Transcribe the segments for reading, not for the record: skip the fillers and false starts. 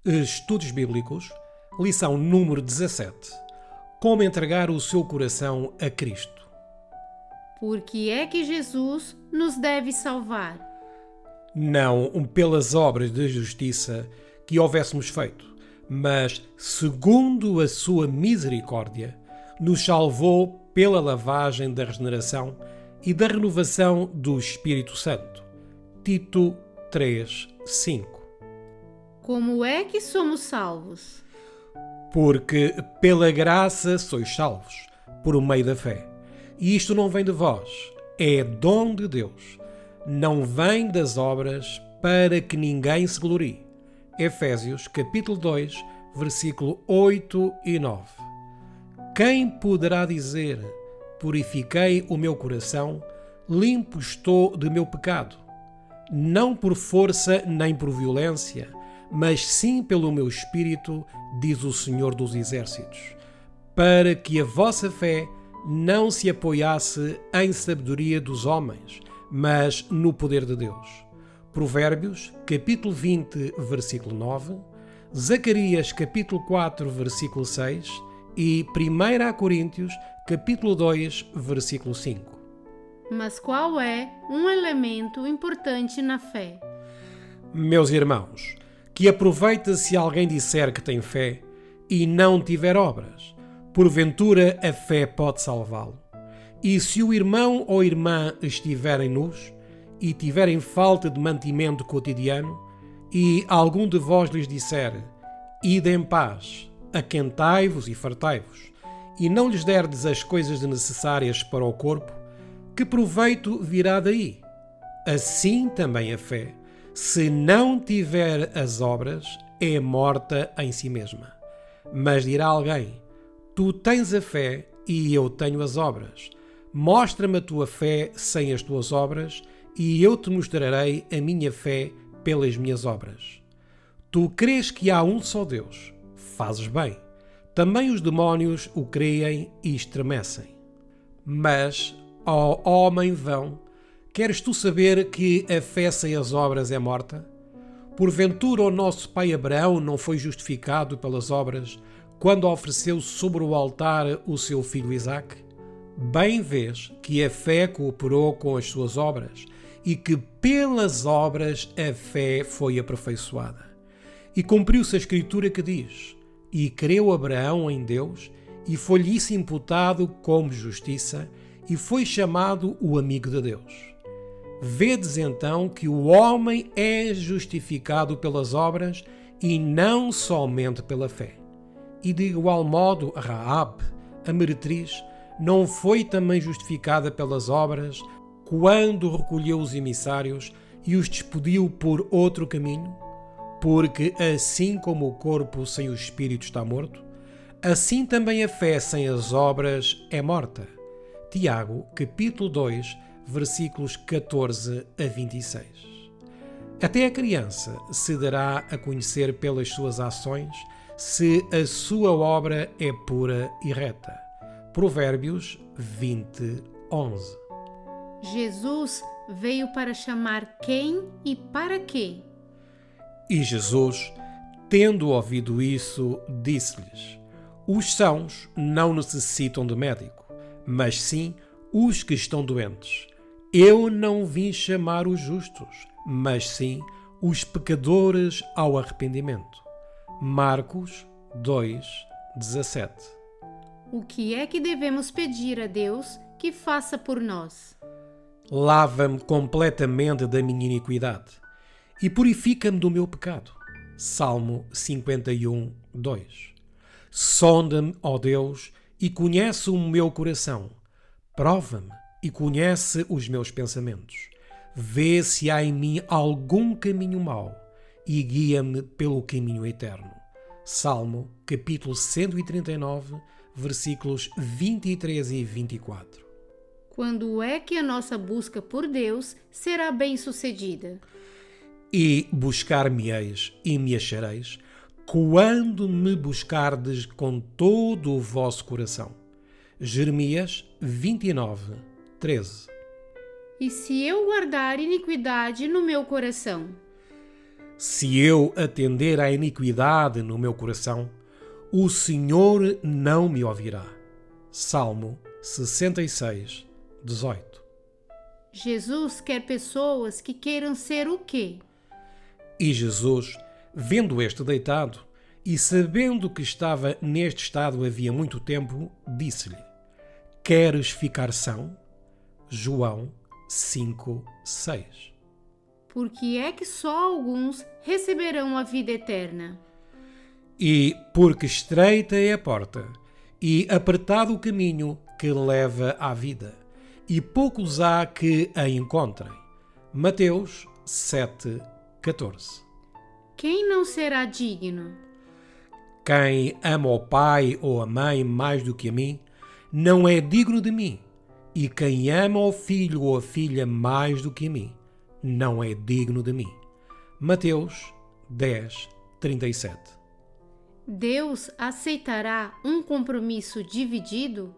Estudos Bíblicos, lição número 17. Como entregar o seu coração a Cristo. Por que é que Jesus nos deve salvar? Não pelas obras de justiça que houvéssemos feito, mas, segundo a sua misericórdia, nos salvou pela lavagem da regeneração e da renovação do Espírito Santo. Tito 3:5. Como é que somos salvos? Porque pela graça sois salvos, por meio da fé. E isto não vem de vós, é dom de Deus. Não vem das obras para que ninguém se glorie. Efésios capítulo 2, versículo 8 e 9. Quem poderá dizer: purifiquei o meu coração, limpo estou de meu pecado? Não por força nem por violência, mas sim pelo meu Espírito, diz o Senhor dos Exércitos, para que a vossa fé não se apoiasse em sabedoria dos homens, mas no poder de Deus. Provérbios, capítulo 20, versículo 9, Zacarias, capítulo 4, versículo 6 e 1 Coríntios, capítulo 2, versículo 5. Mas qual é um elemento importante na fé? Meus irmãos, que aproveita se alguém disser que tem fé e não tiver obras. Porventura a fé pode salvá-lo. E se o irmão ou irmã estiverem nus e tiverem falta de mantimento cotidiano, e algum de vós lhes disser: ide em paz, aquentai-vos e fartai-vos, e não lhes derdes as coisas necessárias para o corpo, que proveito virá daí? Assim também a fé, se não tiver as obras, é morta em si mesma. Mas dirá alguém: tu tens a fé e eu tenho as obras. Mostra-me a tua fé sem as tuas obras, e eu te mostrarei a minha fé pelas minhas obras. Tu crês que há um só Deus. Fazes bem. Também os demónios o creem e estremecem. Mas, ó homem vão, queres tu saber que a fé sem as obras é morta? Porventura o nosso pai Abraão não foi justificado pelas obras quando ofereceu sobre o altar o seu filho Isaque? Bem vês que a fé cooperou com as suas obras e que pelas obras a fé foi aperfeiçoada. E cumpriu-se a Escritura que diz: e creu Abraão em Deus, e foi-lhe isso imputado como justiça, e foi chamado o amigo de Deus. Vedes então que o homem é justificado pelas obras e não somente pela fé. E de igual modo Raabe, a meretriz, não foi também justificada pelas obras quando recolheu os emissários e os despediu por outro caminho? Porque assim como o corpo sem o espírito está morto, assim também a fé sem as obras é morta. Tiago, capítulo 2, versículos 14 a 26. Até a criança se dará a conhecer pelas suas ações se a sua obra é pura e reta. Provérbios 20:11. Jesus veio para chamar quem e para quê? E Jesus, tendo ouvido isso, disse-lhes: os sãos não necessitam de médico, mas sim os que estão doentes. Eu não vim chamar os justos, mas sim os pecadores ao arrependimento. Marcos 2:17. O que é que devemos pedir a Deus que faça por nós? Lava-me completamente da minha iniquidade e purifica-me do meu pecado. Salmo 51:2. Sonda-me, ó Deus, e conhece o meu coração. Prova-me e conhece os meus pensamentos. Vê se há em mim algum caminho mau e guia-me pelo caminho eterno. Salmo, capítulo 139, versículos 23 e 24. Quando é que a nossa busca por Deus será bem-sucedida? E buscar-me-eis e me achareis, quando me buscardes com todo o vosso coração. Jeremias 29:13. E se eu guardar iniquidade no meu coração? Se eu atender à iniquidade no meu coração, o Senhor não me ouvirá. Salmo 66, 18. Jesus quer pessoas que queiram ser o quê? E Jesus, vendo este deitado, e sabendo que estava neste estado havia muito tempo, disse-lhe: Queres ficar são? João 5, 6. Porque é que só alguns receberão a vida eterna. E porque estreita é a porta, e apertado o caminho que leva à vida, e poucos há que a encontrem. Mateus 7, 14. Quem não será digno? Quem ama o pai ou a mãe mais do que a mim, não é digno de mim. E quem ama o filho ou a filha mais do que a mim, não é digno de mim. Mateus 10, 37. Deus aceitará um compromisso dividido?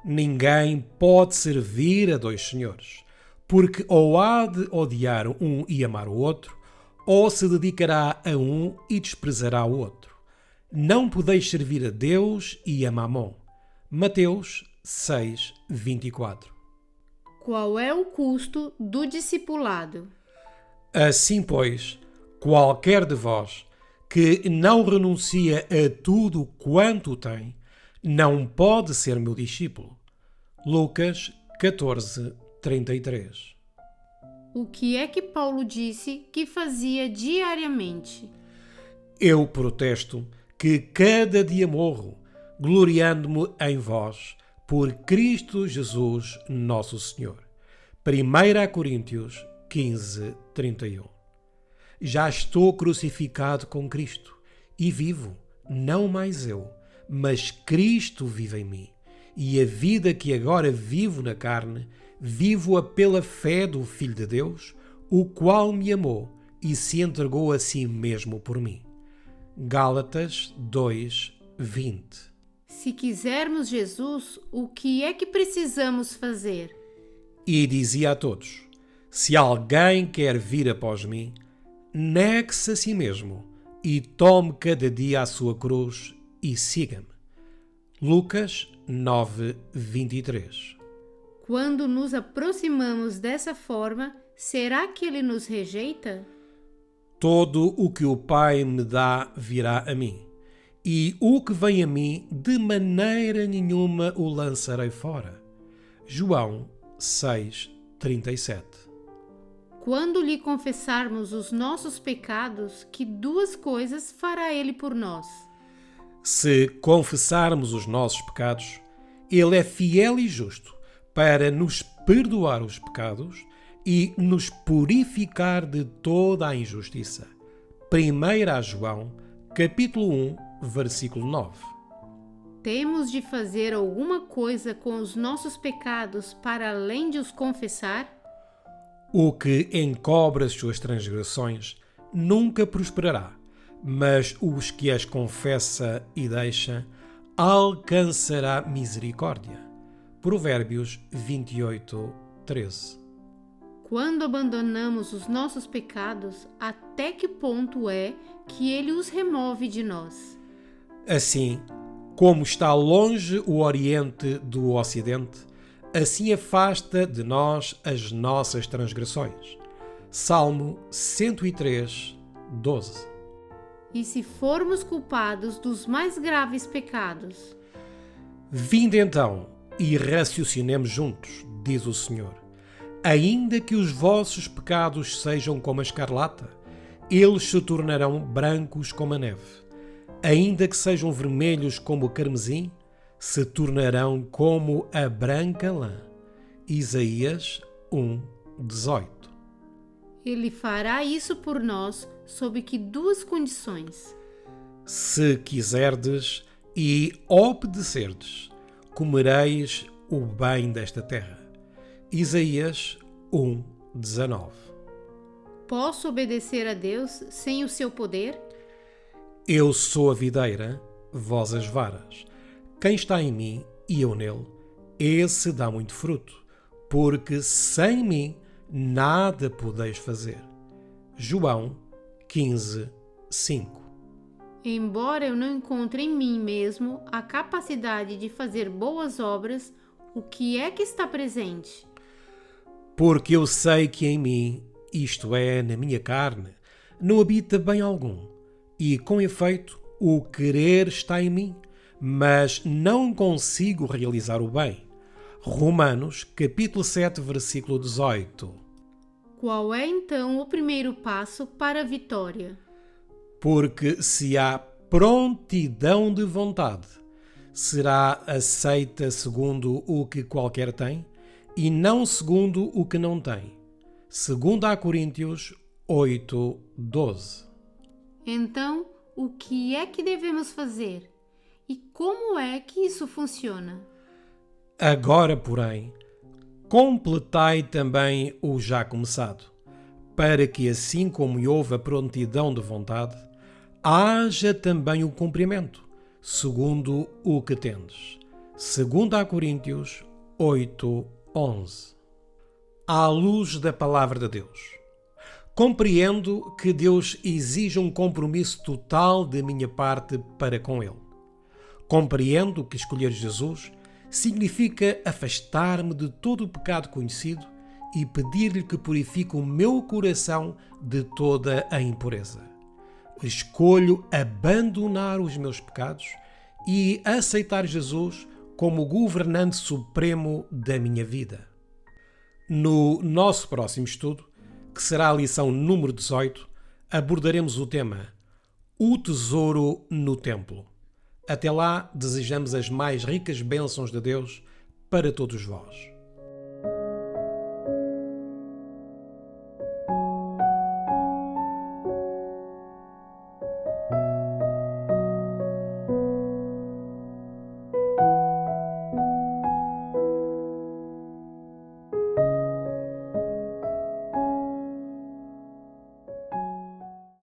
Ninguém pode servir a dois senhores, porque ou há de odiar um e amar o outro, ou se dedicará a um e desprezará o outro. Não podeis servir a Deus e a Mamon. Mateus 6, 24. Qual é o custo do discipulado? Assim, pois, qualquer de vós que não renuncia a tudo quanto tem, não pode ser meu discípulo. Lucas 14, 33. O que é que Paulo disse que fazia diariamente? Eu protesto que cada dia morro, gloriando-me em vós, por Cristo Jesus nosso Senhor. 1 Coríntios 15, 31. Já estou crucificado com Cristo e vivo, não mais eu, mas Cristo vive em mim. E a vida que agora vivo na carne, vivo-a pela fé do Filho de Deus, o qual me amou e se entregou a si mesmo por mim. Gálatas 2, 20. Se quisermos Jesus, o que é que precisamos fazer? E dizia a todos: Se alguém quer vir após mim, negue-se a si mesmo e tome cada dia a sua cruz e siga-me. Lucas 9, 23. Quando nos aproximamos dessa forma, será que ele nos rejeita? Todo o que o Pai me dá virá a mim, e o que vem a mim, de maneira nenhuma o lançarei fora. João 6, 37. Quando lhe confessarmos os nossos pecados, que duas coisas fará ele por nós? Se confessarmos os nossos pecados, Ele é fiel e justo para nos perdoar os pecados e nos purificar de toda a injustiça. 1 João, capítulo 1, versículo 9. Temos de fazer alguma coisa com os nossos pecados para além de os confessar? O que encobre as suas transgressões nunca prosperará, mas os que as confessa e deixa alcançará misericórdia. Provérbios 28, 13. Quando abandonamos os nossos pecados, até que ponto é que ele os remove de nós? Assim, como está longe o Oriente do Ocidente, assim afasta de nós as nossas transgressões. Salmo 103, 12. E se formos culpados dos mais graves pecados? Vinde então e raciocinemos juntos, diz o Senhor. Ainda que os vossos pecados sejam como a escarlata, eles se tornarão brancos como a neve. Ainda que sejam vermelhos como o carmesim, se tornarão como a branca lã. Isaías 1, 18. Ele fará isso por nós sob que duas condições? Se quiserdes e obedecerdes, comereis o bem desta terra. Isaías 1, 19. Posso obedecer a Deus sem o seu poder? Eu sou a videira, vós as varas. Quem está em mim e eu nele, esse dá muito fruto, porque sem mim nada podeis fazer. João 15, 5. Embora eu não encontre em mim mesmo a capacidade de fazer boas obras, o que é que está presente? Porque eu sei que em mim, isto é, na minha carne, não habita bem algum, e com efeito, o querer está em mim, mas não consigo realizar o bem. Romanos, capítulo 7, versículo 18. Qual é então o primeiro passo para a vitória? Porque se há prontidão de vontade, será aceita segundo o que qualquer tem, e não segundo o que não tem. 2 Coríntios 8, 12. Então, o que é que devemos fazer? E como é que isso funciona? Agora, porém, completai também o já começado, para que, assim como houve a prontidão de vontade, haja também o cumprimento, segundo o que tendes. 2 Coríntios 8, 11. À luz da palavra de Deus, compreendo que Deus exige um compromisso total de minha parte para com Ele. Compreendo que escolher Jesus significa afastar-me de todo o pecado conhecido e pedir-lhe que purifique o meu coração de toda a impureza. Escolho abandonar os meus pecados e aceitar Jesus como governante supremo da minha vida. No nosso próximo estudo, que será a lição número 18, abordaremos o tema O Tesouro no Templo. Até lá, desejamos as mais ricas bênçãos de Deus para todos vós.